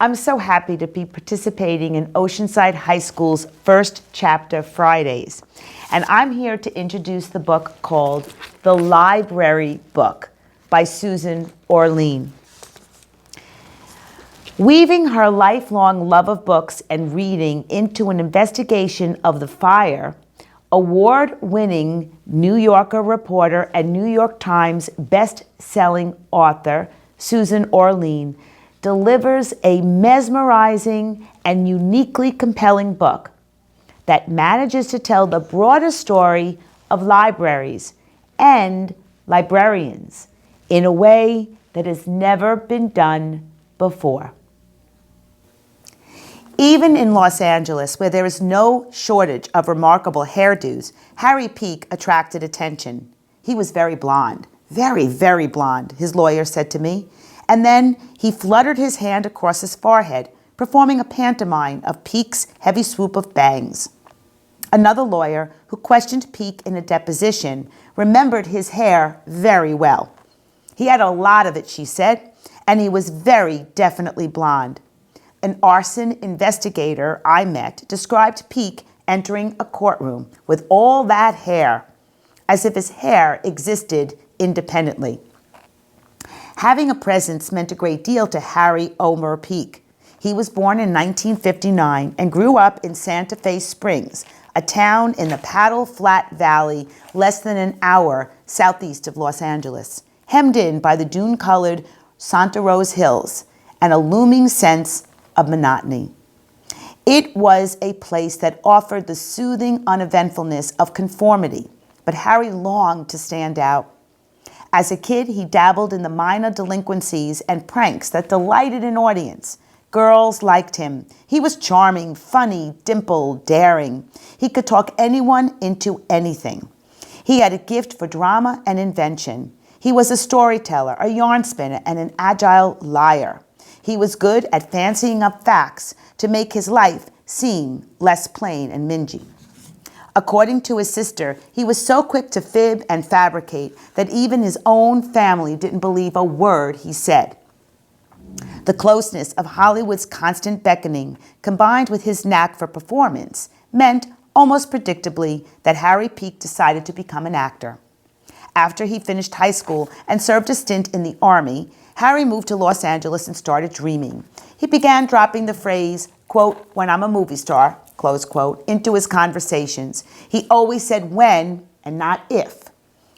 I'm so happy to be participating in Oceanside High School's First Chapter Fridays. And I'm here to introduce the book called The Library Book by Susan Orlean. Weaving her lifelong love of books and reading into an investigation of the fire, award-winning New Yorker reporter and New York Times best-selling author Susan Orlean delivers a mesmerizing and uniquely compelling book that manages to tell the broader story of libraries and librarians in a way that has never been done before. Even in Los Angeles, where there is no shortage of remarkable hairdos, Harry Peake attracted attention. He was very blonde, very, very blonde, his lawyer said to me. And then he fluttered his hand across his forehead, performing a pantomime of Peake's heavy swoop of bangs. Another lawyer, who questioned Peake in a deposition, remembered his hair very well. He had a lot of it, she said, and he was very definitely blonde. An arson investigator I met described Peake entering a courtroom with all that hair, as if his hair existed independently. Having a presence meant a great deal to Harry Omer Peake. He was born in 1959 and grew up in Santa Fe Springs, a town in the Paddle Flat Valley less than an hour southeast of Los Angeles, hemmed in by the dune-colored Santa Rosa Hills and a looming sense of monotony. It was a place that offered the soothing uneventfulness of conformity, but Harry longed to stand out. As a kid, he dabbled in the minor delinquencies and pranks that delighted an audience. Girls liked him. He was charming, funny, dimpled, daring. He could talk anyone into anything. He had a gift for drama and invention. He was a storyteller, a yarn spinner, and an agile liar. He was good at fancying up facts to make his life seem less plain and mingy. According to his sister, he was so quick to fib and fabricate that even his own family didn't believe a word he said. The closeness of Hollywood's constant beckoning, combined with his knack for performance, meant, almost predictably, that Harry Peake decided to become an actor. After he finished high school and served a stint in the Army, Harry moved to Los Angeles and started dreaming. He began dropping the phrase, quote, "when I'm a movie star," close quote, into his conversations. He always said when and not if.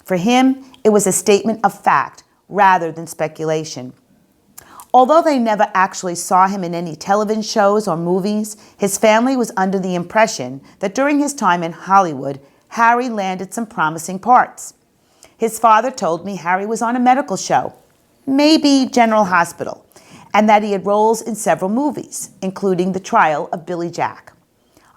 For him, it was a statement of fact rather than speculation. Although they never actually saw him in any television shows or movies, his family was under the impression that during his time in Hollywood, Harry landed some promising parts. His father told me Harry was on a medical show, maybe General Hospital, and that he had roles in several movies, including The Trial of Billy Jack.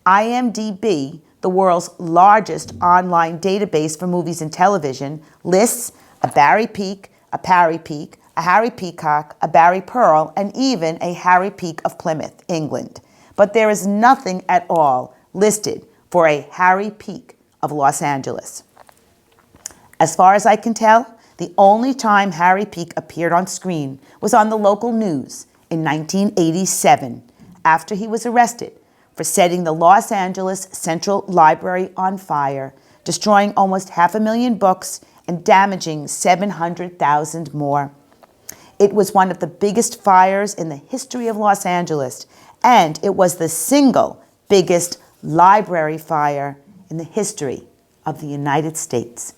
IMDb, the world's largest online database for movies and television, lists a Barry Peake, a Parry Peake, a Harry Peacock, a Barry Pearl, and even a Harry Peake of Plymouth, England. But there is nothing at all listed for a Harry Peake of Los Angeles. As far as I can tell, the only time Harry Peake appeared on screen was on the local news in 1987, after he was arrested for setting the Los Angeles Central Library on fire, destroying almost 500,000 books and damaging 700,000 more. It was one of the biggest fires in the history of Los Angeles, and it was the single biggest library fire in the history of the United States.